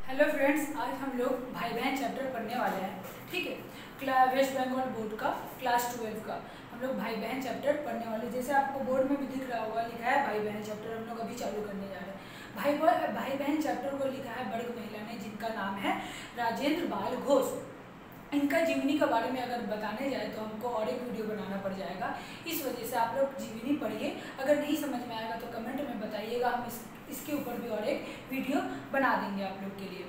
Hello friends, आज हम लोग भाई बहन चैप्टर पढ़ने वाले हैं। ठीक है, वेस्ट बंगाल बोर्ड का क्लास 12 का हम लोग भाई बहन चैप्टर पढ़ने वाले। जैसे आपको बोर्ड में भी दिख रहा होगा, लिखा है भाई बहन चैप्टर। हम लोग अभी चालू करने जा रहे हैं। भाई बहन चैप्टर को लिखा है बड़क महिला ने, जिनका नाम है राजेंद्र बाल घोष। इनका जीवनी के बारे में अगर बताने जाए तो हमको और एक वीडियो बनाना पड़ जाएगा। इस वजह से आप लोग जीवनी पढ़िए। अगर नहीं समझ में आएगा तो कमेंट में बताइएगा, हम इसके ऊपर भी और एक वीडियो बना देंगे आप लोग के लिए।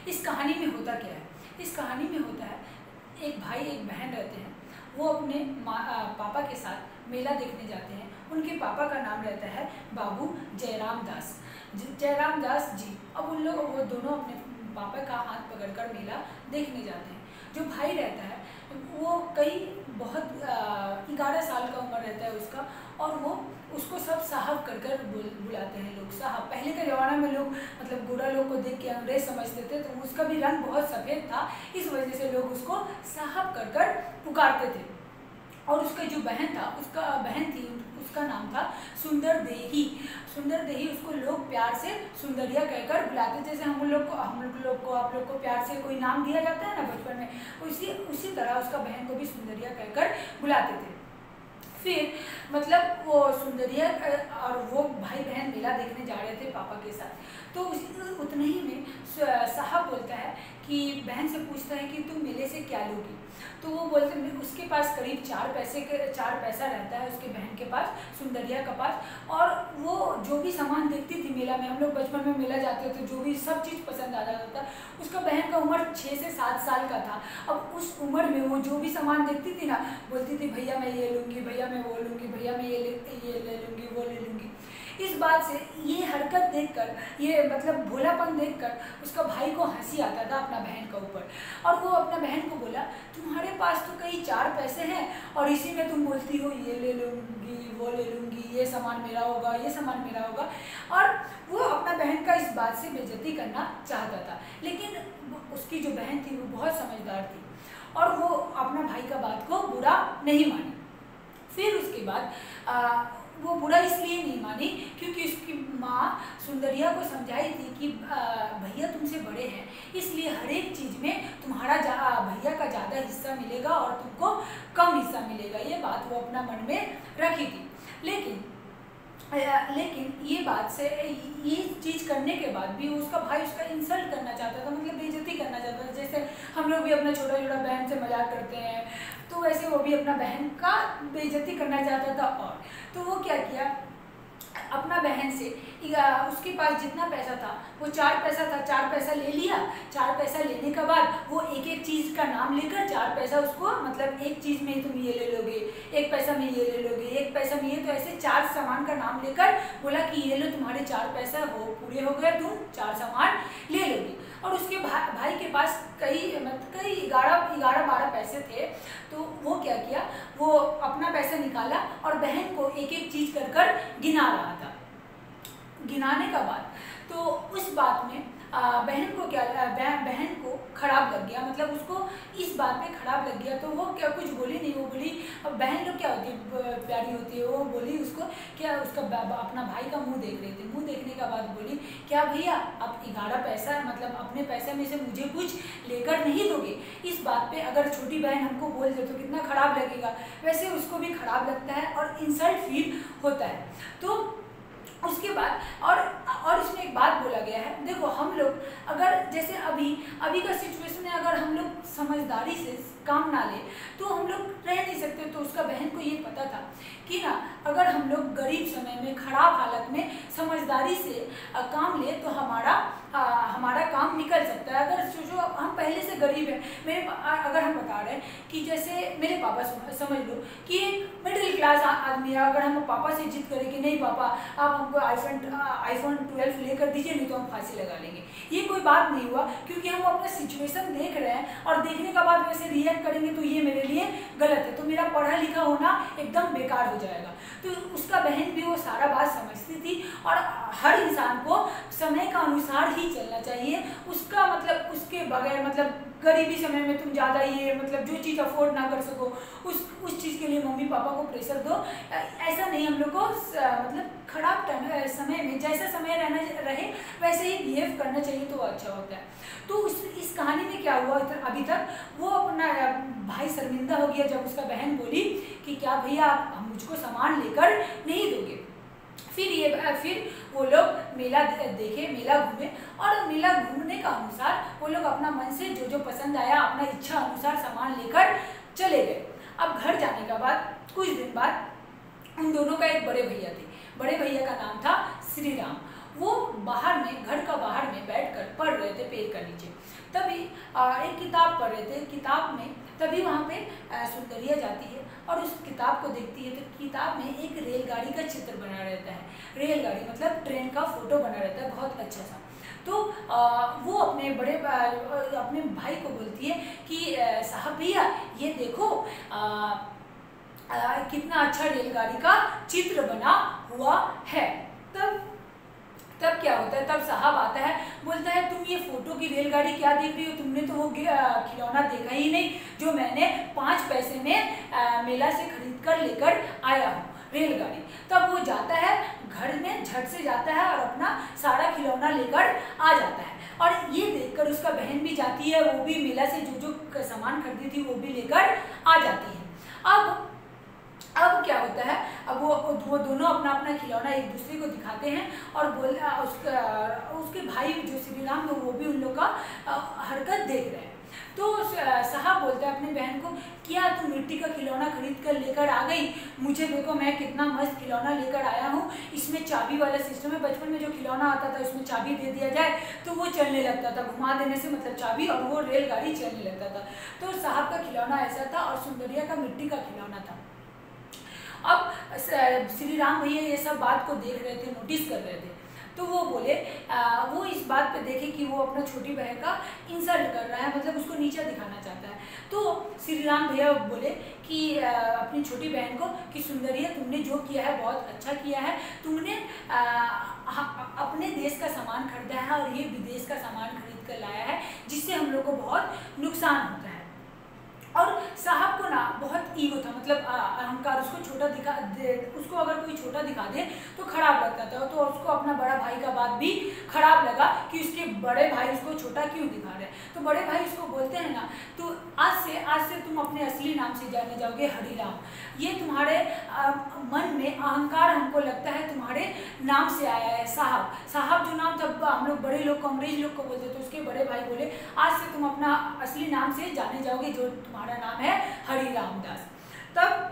इस कहानी में होता क्या है? इस कहानी में होता है, एक भाई एक बहन रहते हैं। वो अपने पापा के साथ मेला देखने जाते हैं। उनके पापा का नाम रहता है बाबू जयराम दास जी। अब वो दोनों अपने पापा का हाथ पकड़कर मेला देखने जाते हैं। जो भाई रहता है वो बहुत 11 साल का उम्र रहता है उसका, और वो उसको सब साहब कर बुलाते हैं लोग। साहब, पहले के ज़माने में लोग मतलब गोरा लोग को देख के अंग्रेज समझते थे, तो उसका भी रंग बहुत सफ़ेद था, इस वजह से लोग उसको साहब कर पुकारते थे। और उसका जो बहन थी, उसका नाम था सुंदर देही। उसको लोग प्यार से सुंदरिया कहकर बुलाते। जैसे हम लोग को आप लोग को प्यार से कोई नाम दिया जाता है ना बचपन में, उसी तरह उसका बहन को भी सुंदरिया कहकर बुलाते थे। फिर मतलब वो सुंदरिया और वो भाई बहन मेला देखने जा रहे थे पापा के साथ। तो उतने ही में साहब बोलता है कि बहन से पूछता है कि तुम मेले से क्या लोगी। तो वो बोलते उसके पास करीब 4 पैसा रहता है, उसके बहन के पास, सुंदरिया के पास। और वो जो भी सामान देखती थी मेला में, हम लोग बचपन में मेला जाते थे, जो भी सब चीज़ पसंद आ जाता था। उसका बहन का उम्र 6 से 7 साल का था। अब उस उम्र में वो जो भी सामान देखती थी ना, बोलती थी भैया मैं ये लूँगी, भैया मैं वो लूँगी, भैया मैं ये ले लूँगी, वो ले लूँगी। इस बात से, ये हरकत देखकर, ये मतलब भोलापन देखकर उसका भाई को हंसी आता था अपना बहन के ऊपर। और वो अपना बहन को बोला, तुम्हारे पास तो कई 4 पैसे हैं और इसी में तुम बोलती हो ये ले लूँगी, वो ले लूँगी, ये सामान मेरा होगा, ये सामान मेरा होगा। और वो अपना बहन का इस बात से बेइज्जती करना चाहता था। लेकिन उसकी जो बहन थी वो बहुत समझदार थी और वो अपना भाई का बात को बुरा नहीं मानी। फिर उसके बाद वो बुरा इसलिए नहीं मानी क्योंकि उसकी माँ सुंदरिया को समझाई थी कि भैया तुमसे बड़े हैं, इसलिए हर एक चीज़ में तुम्हारा भैया का ज़्यादा हिस्सा मिलेगा और तुमको कम हिस्सा मिलेगा। ये बात वो अपना मन में रखी थी। लेकिन ये बात से, ये चीज़ करने के बाद भी उसका भाई उसका इंसल्ट करना चाहता था, मतलब बेइज्जती करना चाहता था। जैसे हम लोग भी अपना छोटा बहन से मजाक करते हैं, तो वैसे वो भी अपना बहन का बेइज्जती करना चाहता था। और तो वो क्या किया, अपना बहन से उसके पास जितना पैसा था वो 4 पैसा था, 4 पैसा ले लिया। 4 पैसा लेने के बाद वो एक चीज़ का नाम लेकर 4 पैसा उसको, मतलब एक चीज़ में तुम ये ले लोगे, 1 पैसा में ये ले लोगे, 1 पैसा में ये, तो ऐसे 4 सामान का नाम लेकर बोला कि ये लो तुम्हारे 4 पैसा वो पूरे हो गए, तुम 4 सामान ले लोगे। और उसके भाई के पास कई 11-12 पैसे थे। तो वो क्या किया, वो अपना पैसा निकाला और बहन को एक चीज़ कर गिना रहा था। गिनाने का बाद तो उस बात में बहन को खराब लग गया, मतलब उसको इस बात पे खराब लग गया। तो वो क्या कुछ बोली नहीं, वो बोली, अब बहन लोग क्या होती है, प्यारी होती है, वो बोली उसको क्या, उसका अपना भाई का मुंह देख रही थी। मुंह देखने के बाद बोली, क्या भैया आप 11 पैसा, मतलब अपने पैसे में से मुझे कुछ लेकर नहीं दोगे? इस बात पे अगर छोटी बहन हमको बोल दे तो कितना खराब लगेगा। वैसे उसको भी खराब लगता है और इंसल्ट फील होता है। तो उसके बाद और इसमें एक बात बोला गया है, देखो हम लोग अगर जैसे अभी का सिचुएशन है, अगर हम लोग समझदारी से काम ना ले तो हम लोग रह नहीं सकते। तो उसका बहन को ये पता था कि ना, अगर हम लोग गरीब समय में, खराब हालत में समझदारी से काम ले तो हमारा काम निकल सकता है। अगर सोचो हम पहले से गरीब हैं, अगर हम बता रहे हैं कि जैसे मेरे पापा, समझ लो कि एक मिडिल क्लास आदमी है, अगर हम पापा से जिद करें कि नहीं पापा आप हमको आईफोन 12 लेकर दीजिए, नहीं तो हम फांसी लगा लेंगे, ये कोई बात नहीं हुआ, क्योंकि हम अपना सिचुएशन देख रहे हैं और देखने के बाद वैसे रिएक्ट करेंगे तो ये मेरे लिए गलत है, तो मेरा पढ़ा लिखा होना एकदम बेकार हो जाएगा। तो उसका बहन भी वो सारा बात समझती थी और हर इंसान को समय का अनुसार ही चलना चाहिए। उसका मतलब उसके बगैर, मतलब गरीबी समय में तुम ज़्यादा ये मतलब जो चीज़ अफोर्ड ना कर सको उस चीज़ के लिए मम्मी पापा को प्रेशर दो। ऐसा नहीं, हम लोग को मतलब खराब समय में जैसा समय रहना रहे वैसे ही बिहेव करना चाहिए तो अच्छा होता है। तो इस कहानी में क्या हुआ अभी तक, वो अपना भाई शर्मिंदा हो गया जब उसका बहन बोली कि क्या भैया आप मुझको सामान लेकर नहीं दोगे। फिर वो लोग मेला देखे, मेला घूमे और मेला घूमने का अनुसार वो लोग अपना मन से जो पसंद आया अपना इच्छा अनुसार सामान लेकर चले गए। अब घर जाने के बाद कुछ दिन बाद उन दोनों का एक बड़े भैया थे, बड़े भैया का नाम था श्री राम। वो बाहर में, घर का बाहर में बैठकर पढ़ रहे थे पेड़ का नीचे। तभी एक किताब पढ़ रहे थे, किताब में तभी वहाँ पे सुंदरिया जाती है और उस किताब को देखती है। तो किताब में एक रेलगाड़ी का चित्र बना रहता है, रेलगाड़ी मतलब ट्रेन का फोटो बना रहता है बहुत अच्छा सा। तो वो अपने भाई को बोलती है कि साहब भैया ये देखो कितना अच्छा रेलगाड़ी का चित्र बना हुआ है। तब क्या होता है, तब साहब आता है, बोलता है तुम ये फोटो की रेलगाड़ी क्या देख रही हो, तुमने तो वो खिलौना देखा ही नहीं जो मैंने 5 पैसे में मेला से खरीद कर लेकर आया हूँ, रेलगाड़ी। तब वो जाता है घर में, झट से जाता है और अपना सारा खिलौना लेकर आ जाता है। और ये देखकर उसका बहन भी जाती है, वो भी मेला से जो सामान खरीदी थी वो भी लेकर आ जाती है। अब क्या होता है, अब वो दोनों अपना अपना खिलौना एक दूसरे को दिखाते हैं और उसके भाई जो श्री राम है वो भी उन लोग का हरकत देख रहे हैं। तो साहब बोलते हैं अपनी बहन को, क्या तुम मिट्टी का खिलौना खरीद कर लेकर आ गई, मुझे देखो मैं कितना मस्त खिलौना लेकर आया हूँ, इसमें चाबी वाला सिस्टम है। बचपन में जो खिलौना आता था उसमें चाबी दे दिया जाए तो वो चलने लगता था, घुमा देने से मतलब चाबी, और वो रेलगाड़ी चलने लगता था। तो साहब का खिलौना ऐसा था और सुंदरिया का मिट्टी का खिलौना था। अब श्री राम भैया ये सब बात को देख रहे थे, नोटिस कर रहे थे। तो वो बोले, वो इस बात पे देखे कि वो अपना छोटी बहन का इंसल्ट कर रहा है, मतलब उसको नीचा दिखाना चाहता है। तो श्री राम भैया बोले कि अपनी छोटी बहन को कि सुंदरिया तुमने जो किया है बहुत अच्छा किया है, तुमने अपने देश का सामान खरीदा है और ये विदेश का सामान खरीद कर लाया है जिससे हम लोग को बहुत नुकसान होता है। और साहब को ना बहुत ईगो था, मतलब अहंकार, उसको अगर कोई छोटा दिखा दे तो खराब लगता था। तो उसको अपना बड़ा भाई का बात भी खराब लगा कि उसके बड़े भाई उसको छोटा क्यों दिखा रहे हैं। तो बड़े भाई उसको बोलते हैं ना, तो आज से तुम अपने असली नाम से जाने जाओगे, हरिराम। ये तुम्हारे मन में अहंकार हमको लगता है तुम्हारे नाम से आया है। साहब जो नाम तब हम लोग बड़े लोग को, अंग्रेज लोग को बोलते थे, उसके बड़े भाई बोले आज से तुम अपना असली नाम से जाने जाओगे जो तुम्हारा नाम है हरिराम दास। तब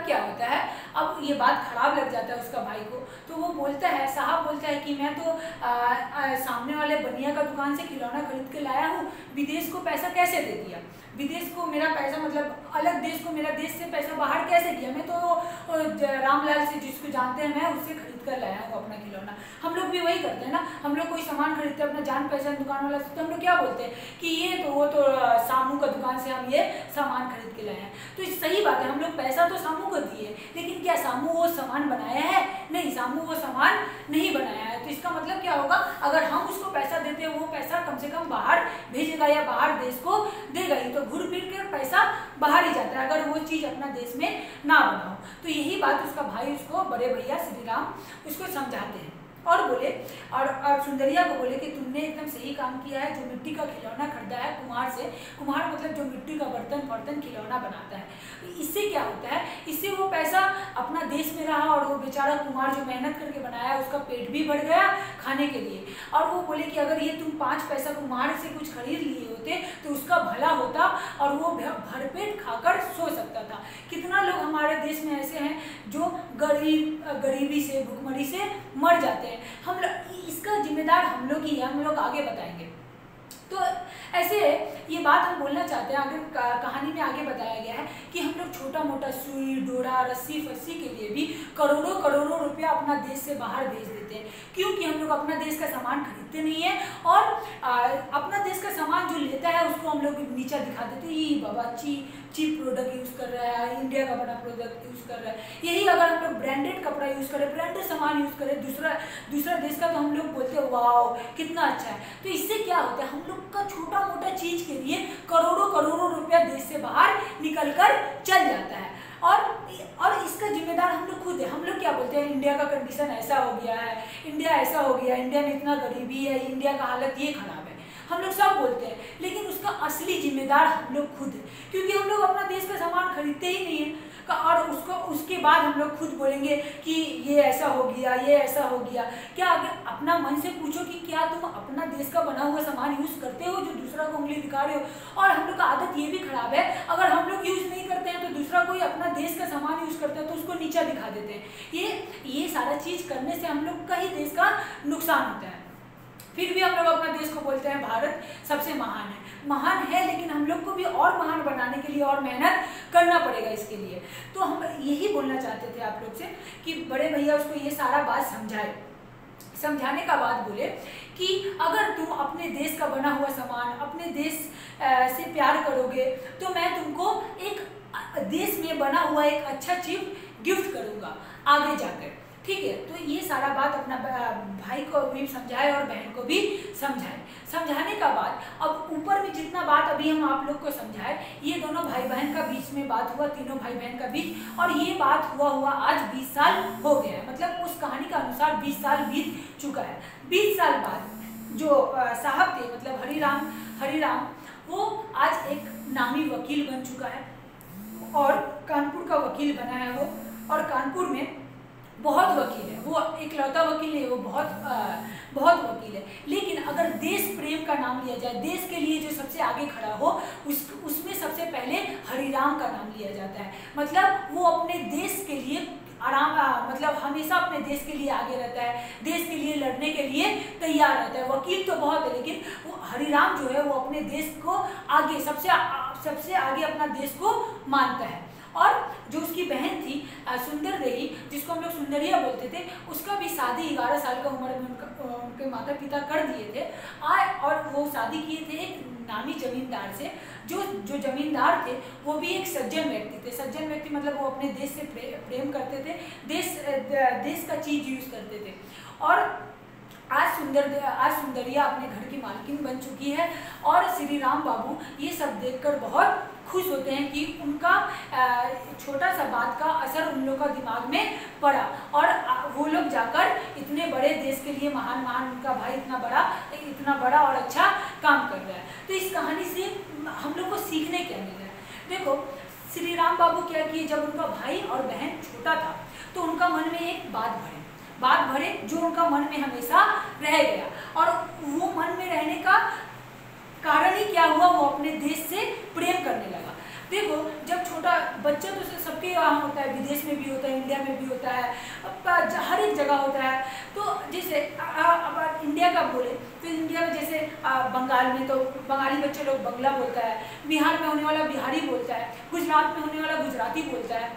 क्या होता है, अब ये बात खराब लग जाता है उसका भाई को। तो वो बोलता है, साहब बोलता है कि मैं तो सामने वाले बनिया का दुकान से खिलौना खरीद के लाया हूँ, विदेश को पैसा कैसे दे दिया, विदेश को मेरा पैसा मतलब अलग देश को मेरा देश से पैसा बाहर कैसे दिया, मैं तो रामलाल से जिसको जानते हैं मैं उससे खरीद कर लाया हूँ अपना खिलौना। हम लोग भी वही करते हैं ना, हम लोग कोई सामान खरीदते हैं अपना जान पहचान दुकान वाला से, तो हम लोग क्या बोलते हैं कि ये तो वो तो सामू का दुकान से हम ये सामान खरीद के लाए हैं। तो सही बात है, हम लोग पैसा तो सामू को दिए, लेकिन क्या सामू वो सामान बनाया है? नहीं, सामू वो सामान नहीं बनाया है। तो इसका मतलब क्या होगा, अगर हम उसको पैसा देते हैं वो पैसा कम से कम बाहर भेजेगा या बाहर देश को देगा ही, तो घूर फिर कर पैसा बाहर ही जाता है अगर वो चीज़ अपना देश में ना बनाओ। तो यही बात उसका भाई उसको, बड़े भैया श्री राम उसको समझाते हैं और बोले, और सुंदरिया को बोले कि तुमने एकदम सही काम किया है, जो मिट्टी का खिलौना खरीदा है कुम्हार से, कुम्हार मतलब जो मिट्टी का बर्तन खिलौना बनाता है, इससे क्या होता है, इससे वो पैसा अपना देश में रहा और वो बेचारा कुम्हार जो मेहनत करके बनाया उसका पेट भी बढ़ गया खाने के लिए। और वो बोले कि अगर ये तुम 5 पैसा कुम्हार से कुछ खरीद लिए होते तो उसका भला होता और वो भरपेट खाकर सो सकता था। कितना लोग हमारे देश में ऐसे हैं जो गरीबी से, भुखमरी से मर जाते हैं। हम लोग इसका जिम्मेदार हम लोग ही है, हम लोग आगे बताएंगे। तो ऐसे ये बात हम बोलना चाहते हैं, आगे कहानी में आगे बताया गया है कि हम लोग छोटा मोटा सुई डोरा रस्सी फस्सी के लिए भी करोड़ों रुपया अपना देश से बाहर भेज देते हैं, क्योंकि हम लोग अपना देश का सामान खरीदते नहीं है और अपना देश का सामान जो लेता है उसको हम लोग नीचा दिखा देते हैं, ये बाबा चीप प्रोडक्ट यूज़ कर रहा है, इंडिया का बना प्रोडक्ट यूज़ कर रहा है। यही अगर हम लोग ब्रांडेड कपड़ा यूज़ करें, ब्रांडेड सामान यूज़ करें दूसरा देश का, तो हम लोग बोलते हैं वाओ कितना अच्छा है। तो इससे क्या होता है, हम लोग का छोटा मोटा चीज़ के लिए करोड़ों करोड़ों रुपया देश से बाहर निकल कर चल जाता है। और इसका जिम्मेदार हम लोग खुद है। हम लोग क्या बोलते हैं, इंडिया का कंडीशन ऐसा हो गया है, इंडिया ऐसा हो गया, इंडिया में इतना गरीबी है, इंडिया का हालत ये खराब है, हम लोग सब बोलते हैं। लेकिन उसका असली जिम्मेदार हम लोग खुद है, क्योंकि हम लोग अपना देश का सामान खरीदते ही नहीं है। और उसके बाद हम लोग खुद बोलेंगे कि ये ऐसा हो गया, ये ऐसा हो गया। क्या अगर अपना मन से पूछो कि क्या तुम अपना देश का बना हुआ सामान यूज़ करते हो जो दूसरा को उंगली दिखा रहे हो। और हम लोग का आदत ये भी खराब है, अगर हम लोग यूज़ नहीं करते हैं तो दूसरा कोई अपना देश का सामान यूज़ करता है तो उसको नीचा दिखा देते हैं। ये सारा चीज़ करने से हम लोग का ही देश का नुकसान होता है। फिर भी हम लोग अपना देश को बोलते हैं भारत सबसे महान है, लेकिन हम लोग को भी और महान बनाने के लिए और मेहनत करना पड़ेगा इसके लिए। तो हम यही बोलना चाहते थे आप लोग से कि बड़े भैया उसको ये सारा बात समझाने का बाद बोले कि अगर तुम अपने देश का बना हुआ सामान, अपने देश से प्यार करोगे तो मैं तुमको एक देश में बना हुआ एक अच्छा चीज गिफ्ट करूँगा आगे जाकर, ठीक है। तो ये सारा बात अपना भाई को भी समझाए और बहन को भी समझाने का बाद अब ऊपर में जितना बात अभी हम आप लोग को समझाए, ये दोनों भाई बहन का बीच में बात हुआ, तीनों भाई बहन का बीच, और ये बात हुआ आज 20 साल हो गया है। मतलब उस कहानी का अनुसार 20 साल बीत चुका है। 20 साल बाद जो साहब थे, मतलब हरिराम वो आज एक नामी वकील बन चुका है और कानपुर का वकील बना है वो। और कानपुर में बहुत वकील है, वो इकलौता वकील है, वो बहुत वकील है। लेकिन अगर देश प्रेम का नाम लिया जाए, देश के लिए जो सबसे आगे खड़ा हो, उसमें सबसे पहले हरिराम का नाम लिया जाता है। मतलब वो अपने देश के लिए मतलब हमेशा अपने देश के लिए आगे रहता है, देश के लिए लड़ने के लिए तैयार रहता है। वकील तो बहुत है, लेकिन वो हरिराम जो है वो अपने देश को आगे सबसे आगे अपना देश को मानता है। और जो उसकी बहन थी सुंदर देही, जिसको हम लोग सुंदरिया बोलते थे, उसका भी शादी 11 साल का उम्र में उनके माता पिता कर दिए थे। और वो शादी किए थे एक नामी जमींदार से। जो जमींदार थे वो भी एक सज्जन व्यक्ति थे। सज्जन व्यक्ति मतलब वो अपने देश से प्रेम करते थे, देश का चीज यूज करते थे। और आज सुंदरिया अपने घर की मालकिन बन चुकी है। और श्री राम बाबू ये सब देखकर बहुत खुश होते हैं कि उनका छोटा सा बात का असर उन लोग का दिमाग में पड़ा, और वो लोग जाकर इतने बड़े देश के लिए महान उनका भाई इतना बड़ा और अच्छा काम कर रहा है। तो इस कहानी से हम लोग को सीखने क्या मिल रहा है। देखो श्री राम बाबू क्या किए, जब उनका भाई और बहन छोटा था तो उनका मन में एक बात भरे जो उनका मन में हमेशा रह गया। और वो मन में रहने का कारण ही क्या हुआ, वो अपने देश से प्रेम करने लगा। देखो जब छोटा बच्चा तो सबके यहाँ होता है, विदेश में भी होता है, इंडिया में भी होता है, हर एक जगह होता है। तो जैसे अब इंडिया का बोले तो इंडिया में जैसे बंगाल में तो बंगाली बच्चे लोग बंगला बोलता है, बिहार में होने वाला बिहारी बोलता है, गुजरात में होने वाला गुजराती बोलता है।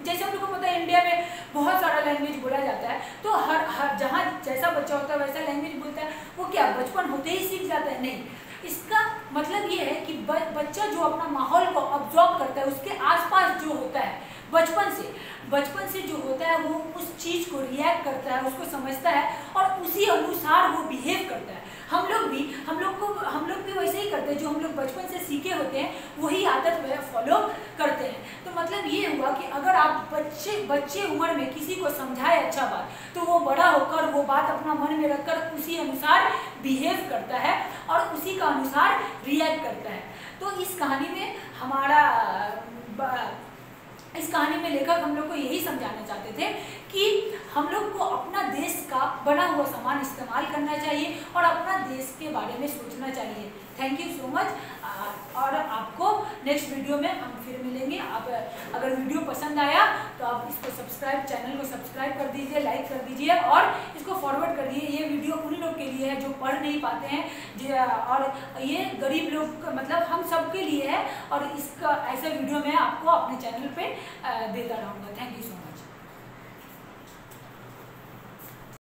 जैसे हम लोग को पता है इंडिया में बहुत सारा लैंग्वेज बोला जाता है, तो हर जहाँ जैसा बच्चा होता है वैसा लैंग्वेज बोलता है। वो क्या बचपन होते ही सीख जाता है? नहीं, इसका मतलब ये है कि बच्चा जो अपना माहौल को ऑब्जर्व करता है, उसके आसपास जो होता है बचपन से जो होता है, वो उस चीज़ को रिएक्ट करता है, उसको समझता है और उसी अनुसार वो बिहेव करता है। हम लोग भी वैसे ही करते हैं, जो हम लोग बचपन से सीखे होते हैं वही आदत फॉलो करते हैं। तो मतलब ये हुआ कि अगर आप बच्चे उम्र में किसी को समझाए अच्छा बात, तो वो बड़ा होकर वो बात अपना मन में रखकर उसी अनुसार बिहेव करता है और उसी का अनुसार रिएक्ट करता है। तो इस कहानी में लेखक हम लोग को यही समझाना चाहते थे कि हम लोग को अपना देश का बना हुआ सामान इस्तेमाल करना चाहिए और अपना देश के बारे में सोचना चाहिए। Thank you so much. और आपको नेक्स्ट वीडियो में हम फिर मिलेंगे। आप अगर वीडियो पसंद आया तो आप इसको चैनल को सब्सक्राइब कर दीजिए, लाइक कर दीजिए और इसको फॉरवर्ड कर दीजिए। ये वीडियो उन लोग के लिए है जो पढ़ नहीं पाते हैं, और ये गरीब लोग मतलब हम सब के लिए है। और इसका ऐसा वीडियो मैं आपको अपने चैनल पे देता रहूँगा। Thank you so much.